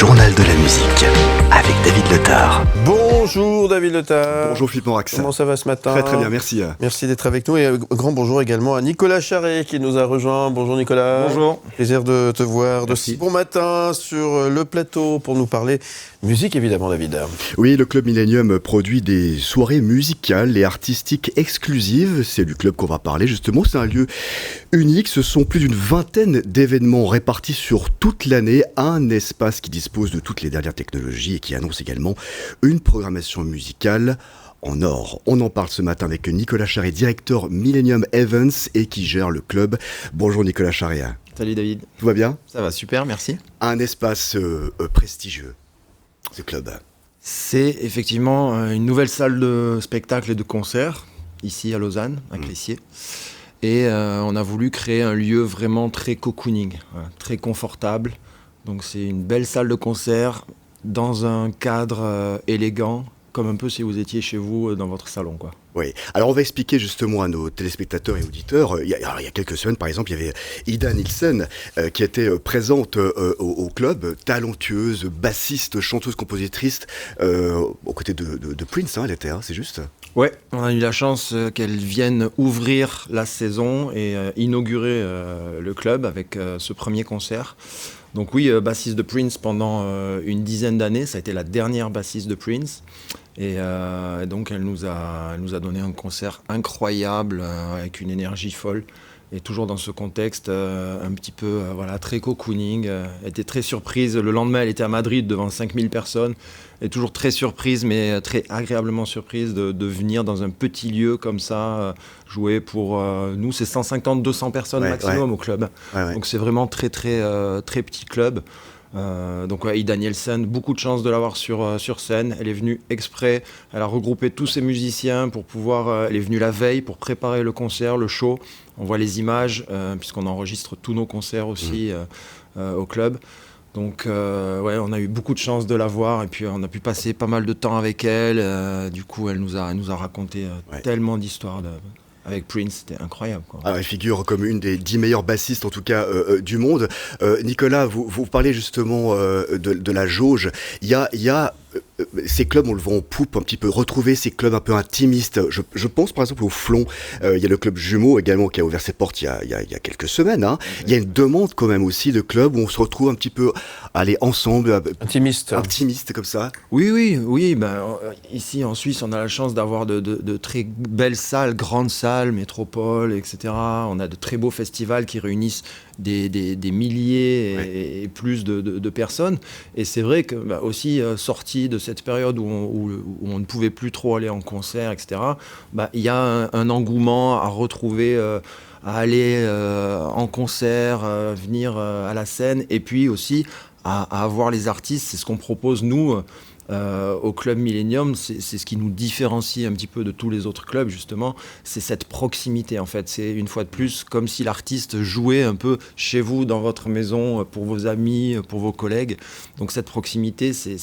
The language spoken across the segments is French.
journal de la musique avec David Letard. Bonjour David Letard. Bonjour Philippe Morax. Comment ça va ce matin ? Très très bien, merci. Merci d'être avec nous et un grand bonjour également à Nicolas Charret qui nous a rejoint. Bonjour Nicolas. Bonjour. Plaisir de te voir de Merci. si bon matin sur le plateau pour nous parler musique évidemment David. Oui, le Club Millennium produit des soirées musicales et artistiques exclusives. C'est du club qu'on va parler justement. C'est un lieu unique. Ce sont plus d'une vingtaine d'événements répartis sur toute l'année. Un espace qui dispose de toutes les dernières technologies et qui annonce également une programmation musicale en or. On en parle ce matin avec Nicolas Charret, directeur Millennium Events et qui gère le club. Bonjour Nicolas Charret. Salut David. Tout va bien ? Ça va super, merci. Un espace prestigieux, ce club. C'est effectivement une nouvelle salle de spectacle et de concert, ici à Lausanne, à Clessier. Et on a voulu créer un lieu vraiment très cocooning, très confortable. Donc c'est une belle salle de concert dans un cadre élégant, comme un peu si vous étiez chez vous dans votre salon, quoi. Oui, alors on va expliquer justement à nos téléspectateurs et auditeurs. Il y a quelques semaines, par exemple, il y avait Ida Nielsen qui était présente au club, talentueuse, bassiste, chanteuse, compositrice, aux côtés de Prince, elle était, c'est juste ? Ouais, on a eu la chance qu'elle vienne ouvrir la saison et inaugurer le club avec ce premier concert. Donc oui, bassiste de Prince pendant une dizaine d'années, ça a été la dernière bassiste de Prince. Et donc elle nous a donné un concert incroyable avec une énergie folle. Et toujours dans ce contexte un petit peu très cocooning. Elle était très surprise. Le lendemain, elle était à Madrid devant 5000 personnes. Elle est toujours très surprise, mais très agréablement surprise de venir dans un petit lieu comme ça, jouer pour nous, c'est 150-200 personnes maximum au club. Ouais. Donc c'est vraiment très petit club. Donc Ida Nielsen, beaucoup de chance de l'avoir sur scène. Elle est venue exprès, elle a regroupé tous ses musiciens pour pouvoir. Elle est venue la veille pour préparer le concert, le show. On voit les images puisqu'on enregistre tous nos concerts aussi au club. Donc on a eu beaucoup de chance de la voir et puis on a pu passer pas mal de temps avec elle. Du coup, elle nous a raconté tellement d'histoires avec Prince, c'était incroyable, quoi. Elle figure comme une des 10 meilleures bassistes, en tout cas, du monde. Nicolas, vous parlez justement de la jauge. Il y a ces clubs, on le voit en poupe un petit peu, retrouver ces clubs un peu intimistes. Je pense par exemple au Flon. Il y a le club Jumeau également qui a ouvert ses portes il y a quelques semaines. Il y a une demande quand même aussi de clubs où on se retrouve un petit peu, ensemble. Intimiste comme ça. Oui. Ici en Suisse, on a la chance d'avoir de très belles salles, grandes salles, métropoles, etc. On a de très beaux festivals qui réunissent des milliers et plus de personnes. Et c'est vrai que aussi sorti de cette période où on ne pouvait plus trop aller en concert, etc., il y a un engouement à retrouver, à aller en concert, venir à la scène, et puis aussi à avoir les artistes. C'est ce qu'on propose nous au Club Millennium, c'est ce qui nous différencie un petit peu de tous les autres clubs, justement, c'est cette proximité, en fait. C'est une fois de plus comme si l'artiste jouait un peu chez vous, dans votre maison, pour vos amis, pour vos collègues. Donc cette proximité, c'est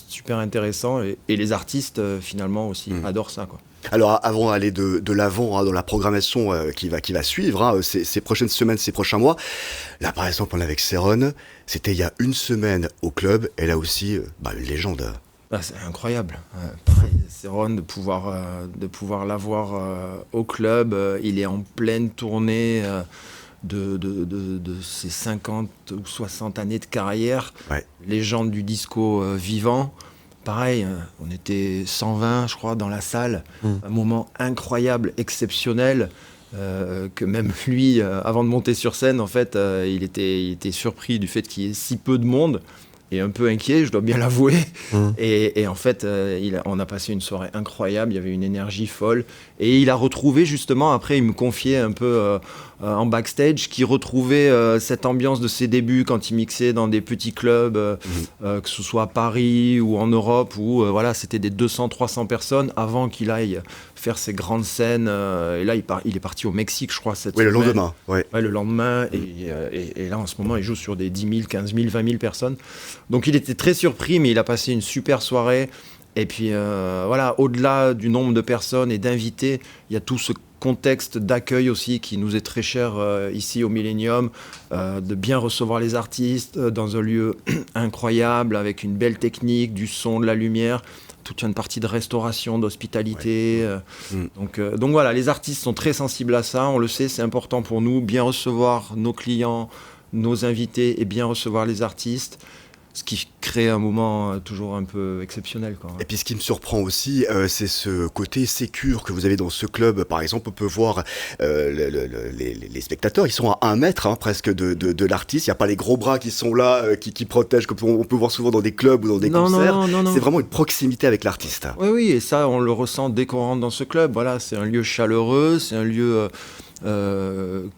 super intéressant, et les artistes, finalement, aussi adorent ça, quoi. Alors avant d'aller de l'avant dans la programmation qui va suivre ces prochaines semaines, ces prochains mois, là par exemple on est avec Céron, c'était il y a une semaine au club, et là aussi une légende. C'est incroyable. Pareil, Céron, de pouvoir l'avoir au club, il est en pleine tournée de ses 50 ou 60 années de carrière, légende du disco vivant. Pareil, on était 120, je crois, dans la salle. Un moment incroyable, exceptionnel, que même lui, avant de monter sur scène, en fait, il était surpris du fait qu'il y ait si peu de monde. Et un peu inquiet, je dois bien l'avouer. Et en fait, on a passé une soirée incroyable, il y avait une énergie folle. Et il a retrouvé justement, après il me confiait un peu en backstage, qu'il retrouvait cette ambiance de ses débuts quand il mixait dans des petits clubs, que ce soit à Paris ou en Europe, où c'était des 200-300 personnes avant qu'il aille faire ses grandes scènes. Et là, il est parti au Mexique, je crois, cette semaine. Le lendemain. Le lendemain. Et là, en ce moment, il joue sur des 10 000, 15 000, 20 000 personnes. Donc il était très surpris, mais il a passé une super soirée. Et puis au-delà du nombre de personnes et d'invités, il y a tout ce contexte d'accueil aussi qui nous est très cher ici au Millennium, de bien recevoir les artistes dans un lieu incroyable avec une belle technique, du son, de la lumière, toute une partie de restauration, d'hospitalité. Donc voilà, les artistes sont très sensibles à ça, on le sait, c'est important pour nous, bien recevoir nos clients, nos invités et bien recevoir les artistes. Ce qui crée un moment toujours un peu exceptionnel, quoi. Et puis ce qui me surprend aussi, c'est ce côté sécure que vous avez dans ce club. Par exemple, on peut voir les spectateurs, ils sont à 1 mètre presque de l'artiste. Il n'y a pas les gros bras qui sont là, qui protègent, comme on peut voir souvent dans des clubs ou dans des concerts. Non. C'est vraiment une proximité avec l'artiste. Oui, et ça, on le ressent dès qu'on rentre dans ce club. Voilà, c'est un lieu chaleureux, c'est un lieu...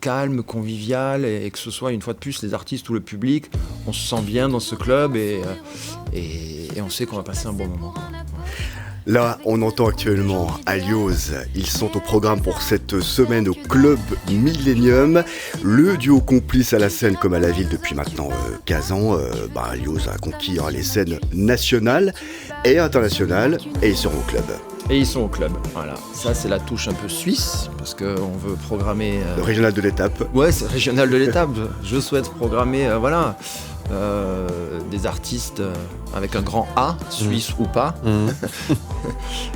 calme, convivial, et que ce soit une fois de plus les artistes ou le public, on se sent bien dans ce club et on sait qu'on va passer un bon moment. Là, on entend actuellement Alios. Ils sont au programme pour cette semaine au Club Millennium. Le duo complice à la scène comme à la ville depuis maintenant 15 ans. Alios a conquis les scènes nationales et internationales et ils seront au club. Et ils sont au club, voilà. Ça, c'est la touche un peu suisse, parce qu'on veut programmer... Le régional de l'étape. Ouais, c'est régional de l'étape. Je souhaite programmer, des artistes avec un grand A, suisse ou pas.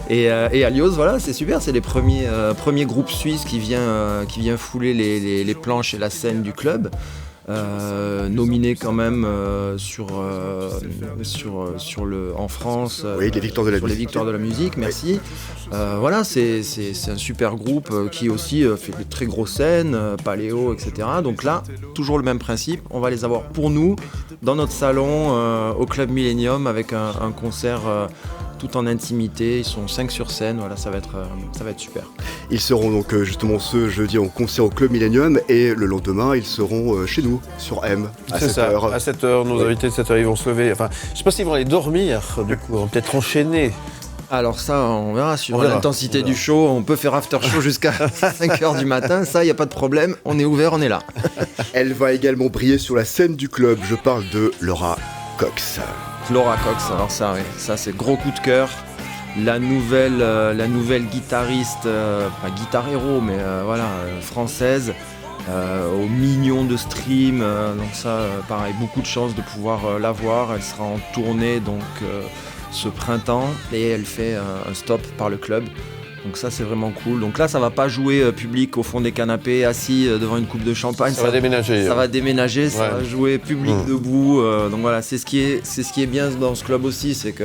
Et Alios, voilà, c'est super. C'est les premiers groupes suisses qui vient fouler les planches et la scène du club. Nominé quand même en France les victoires de la musique. Les victoires de la musique, merci. Voilà, c'est un super groupe qui aussi fait de très grosses scènes, paléo, etc. Donc là, toujours le même principe, on va les avoir pour nous, dans notre salon, au Club Millennium, avec un concert tout en intimité. Ils sont 5 sur scène, voilà, ça va être super. Ils seront donc justement ce jeudi en concert au Club Millennium et le lendemain ils seront chez nous sur M à 7h. À 7h, nos invités de 7h ils vont se lever. Enfin, je sais pas s'ils vont aller dormir, du coup, ils vont peut-être enchaîner. Alors ça, on verra sur l'intensité du show. On peut faire after show jusqu'à 5h du matin. Ça, il n'y a pas de problème. On est ouvert, on est là. Elle va également briller sur la scène du club. Je parle de Laura Cox. Laura Cox, alors ça c'est gros coup de cœur. La nouvelle guitariste, pas guitare héros, mais française, aux millions de streams. Donc ça, pareil, beaucoup de chance de pouvoir la voir. Elle sera en tournée donc ce printemps et elle fait un stop par le club. Donc ça c'est vraiment cool. Donc là ça va pas jouer public au fond des canapés assis devant une coupe de champagne. Ça va déménager. Ça va déménager, ça va jouer public debout. Donc voilà, c'est ce qui est bien dans ce club aussi, c'est que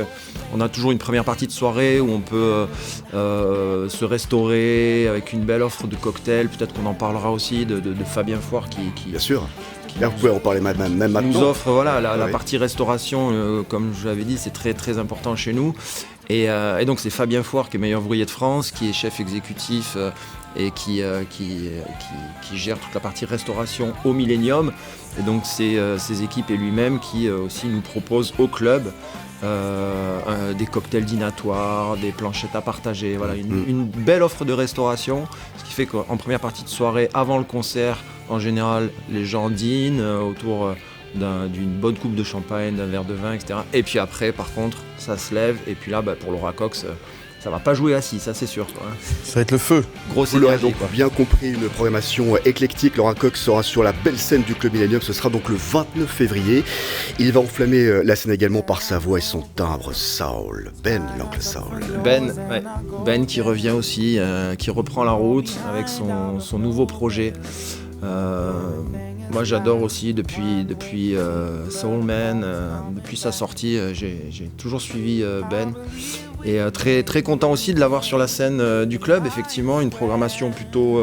on a toujours une première partie de soirée où on peut se restaurer avec une belle offre de cocktails. Peut-être qu'on en parlera aussi de Fabien Foire qui bien sûr. Là, vous pouvez en parler même maintenant. Nous offre la partie restauration, comme je l'avais dit, c'est très très important chez nous. Et donc c'est Fabien Foire qui est meilleur ouvrier de France, qui est chef exécutif et qui gère toute la partie restauration au Millennium. Et donc c'est ses équipes et lui-même qui aussi nous proposent au club des cocktails dînatoires, des planchettes à partager, voilà, une belle offre de restauration, ce qui fait qu'en première partie de soirée, avant le concert, en général, les gens dînent autour d'une bonne coupe de champagne, d'un verre de vin, etc. Et puis après, par contre, ça se lève, et puis là, pour Laura Cox, ça va pas jouer assis, ça c'est sûr, quoi. Ça va être le feu. Grosse Vous l'aurez énergie, donc quoi. bien compris, une programmation éclectique. Laura Cox sera sur la belle scène du Club Millennium, ce sera donc le 29 février. Il va enflammer la scène également par sa voix et son timbre soul. Ben, l'oncle soul. Ben qui revient aussi, qui reprend la route avec son nouveau projet. Moi j'adore aussi depuis Soul Man, depuis sa sortie, j'ai toujours suivi Ben. Et très, très content aussi de l'avoir sur la scène du club, effectivement, une programmation plutôt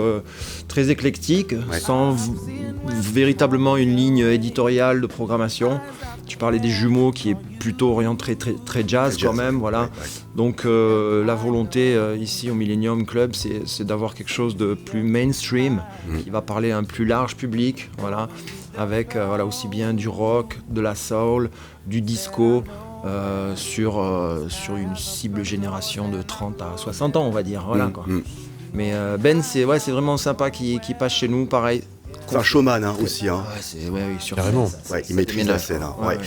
très éclectique, sans véritablement une ligne éditoriale de programmation. Tu parlais des jumeaux qui est plutôt orienté très jazz quand même, voilà. Donc la volonté ici au Millennium Club, c'est d'avoir quelque chose de plus mainstream, qui va parler à un plus large public, voilà, avec aussi bien du rock, de la soul, du disco, sur une cible génération de 30 à 60 ans, on va dire, voilà, quoi. Mais Ben, c'est vraiment sympa qu'il passe chez nous, pareil, C'est un showman aussi. Ouais, oui, sur Carrément. scène, ça, Ouais, ça il maîtrise la scène. Ouais, ouais.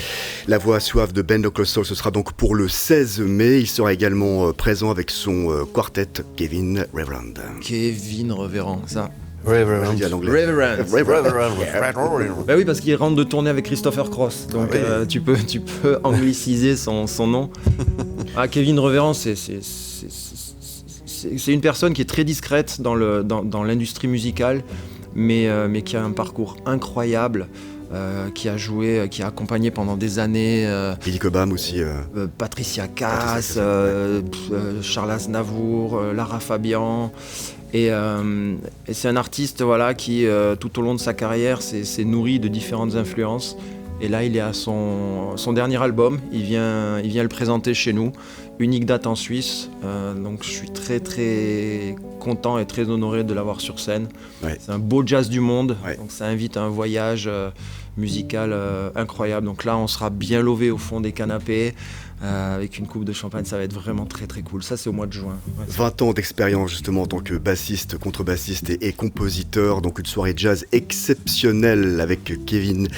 La voix suave de Ben Oclesall, ce sera donc pour le 16 mai. Il sera également présent avec son quartet Kevin Reverend. Kevin Reverend, ça. Je dis à l'anglais. Reverend. Bah oui, parce qu'il rentre de tournée avec Christopher Cross, donc tu peux angliciser son nom. Kevin Reverend, c'est une personne qui est très discrète dans l'industrie musicale, mais qui a un parcours incroyable. Qui a accompagné pendant des années Billy Cobham aussi. Patricia Cass, Charles Aznavour, Lara Fabian. Et c'est un artiste qui, tout au long de sa carrière, s'est nourri de différentes influences. Et là, il est à son dernier album. Il vient le présenter chez nous. Unique date en Suisse. Donc je suis très très content et très honoré de l'avoir sur scène. Ouais. C'est un beau jazz du monde. Ouais. Donc ça invite à un voyage musical incroyable. Donc là, on sera bien lové au fond des canapés. Avec une coupe de champagne, ça va être vraiment très très cool. Ça, c'est au mois de juin. Ouais. 20 ans d'expérience justement en tant que bassiste, contrebassiste et compositeur. Donc une soirée jazz exceptionnelle avec Kevin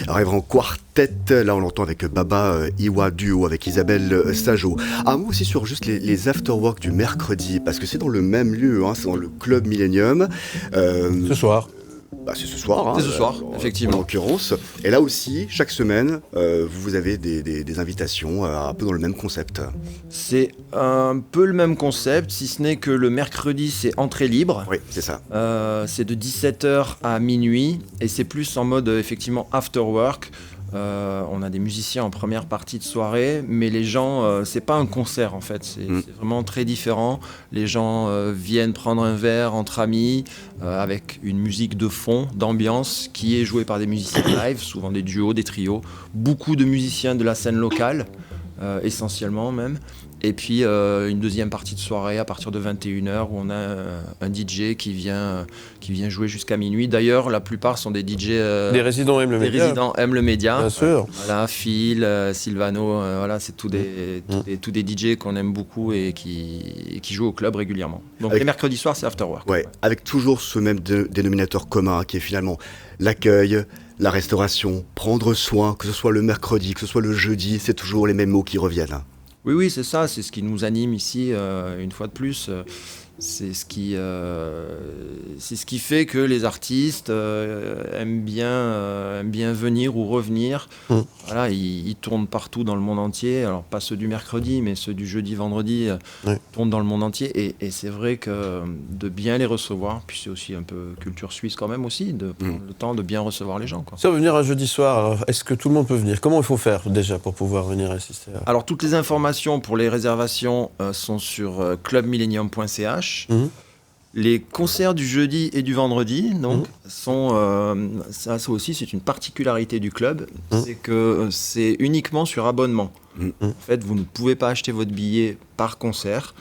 Reverend Quartet. Là, on l'entend avec Baba Iwa Duo, avec Isabelle Sajo. Un mot aussi sur juste les afterwork du mercredi, parce que c'est dans le même lieu, c'est dans le Club Millennium. Ce soir. C'est ce soir. C'est ce soir, effectivement. En l'occurrence. Et là aussi, chaque semaine, vous avez des invitations un peu dans le même concept. C'est un peu le même concept, si ce n'est que le mercredi, c'est entrée libre. Oui, c'est ça. C'est de 17h à minuit et c'est plus en mode, effectivement, after work. On a des musiciens en première partie de soirée, mais les gens, c'est pas un concert en fait, c'est vraiment très différent. Les gens viennent prendre un verre entre amis avec une musique de fond, d'ambiance qui est jouée par des musiciens live, souvent des duos, des trios, beaucoup de musiciens de la scène locale, essentiellement même. Et puis une deuxième partie de soirée à partir de 21h où on a un DJ qui vient jouer jusqu'à minuit. D'ailleurs, la plupart sont des DJ... des résidents aiment le média. Des résidents aiment le média. Bien sûr. Voilà, Phil, Sylvano, c'est tous des DJ qu'on aime beaucoup et qui jouent au club régulièrement. Donc les mercredis soirs, c'est After Work. Ouais, avec toujours ce même dénominateur commun qui est finalement l'accueil, la restauration, prendre soin, que ce soit le mercredi, que ce soit le jeudi, c'est toujours les mêmes mots qui reviennent. Oui, c'est ça, c'est ce qui nous anime ici, une fois de plus. C'est ce qui fait que les artistes aiment bien venir ou revenir. Voilà, ils tournent partout dans le monde entier. Alors, pas ceux du mercredi, mais ceux du jeudi, vendredi tournent dans le monde entier. Et c'est vrai que de bien les recevoir, puis c'est aussi un peu culture suisse quand même aussi, de prendre le temps de bien recevoir les gens, quoi. Si on veut venir un jeudi soir, alors, est-ce que tout le monde peut venir ? Comment il faut faire déjà pour pouvoir venir assister à... Alors, toutes les informations pour les réservations sont sur clubmillennium.ch. Les concerts du jeudi et du vendredi sont ça aussi c'est une particularité du club, c'est que c'est uniquement sur abonnement. En fait, vous ne pouvez pas acheter votre billet par concert.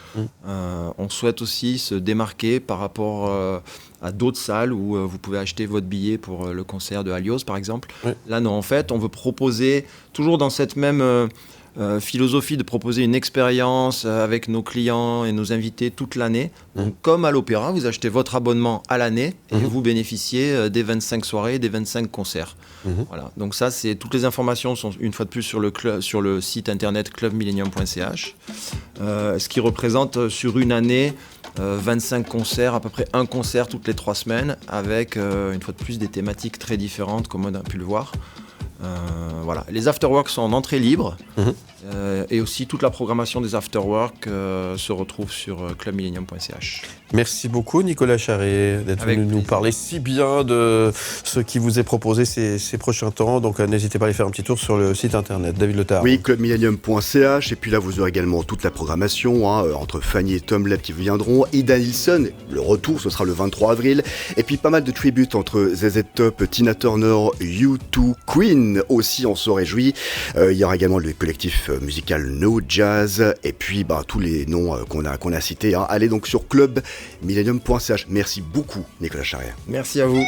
On souhaite aussi se démarquer par rapport à d'autres salles où vous pouvez acheter votre billet pour le concert de Alios par exemple. Là non, en fait on veut proposer toujours dans cette même philosophie de proposer une expérience avec nos clients et nos invités toute l'année. Donc, comme à l'opéra, vous achetez votre abonnement à l'année et vous bénéficiez des 25 soirées, des 25 concerts. Voilà. Donc ça, toutes les informations sont une fois de plus sur le site internet clubmillennium.ch, ce qui représente sur une année 25 concerts, à peu près un concert toutes les 3 semaines, avec une fois de plus des thématiques très différentes comme on a pu le voir. Voilà. Les afterworks sont en entrée libre et aussi toute la programmation des afterworks se retrouve sur clubmillennium.ch. Merci beaucoup Nicolas Charret d'être venu nous parler si bien de ce qui vous est proposé ces prochains temps. Donc n'hésitez pas à aller faire un petit tour sur le site internet. David Letard. Oui, clubmillennium.ch. Et puis là, vous aurez également toute la programmation entre Fanny et Tom Leb qui viendront. Ida Nilsson, le retour, ce sera le 23 avril. Et puis pas mal de tributes entre ZZ Top, Tina Turner, U2, Queen aussi, on se réjouit. Il y aura également le collectif musical No Jazz. Et puis tous les noms qu'on a cités. Allez donc sur clubmillennium.ch. Merci beaucoup Nicolas Charret. Merci à vous.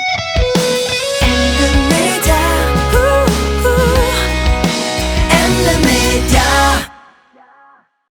And the media,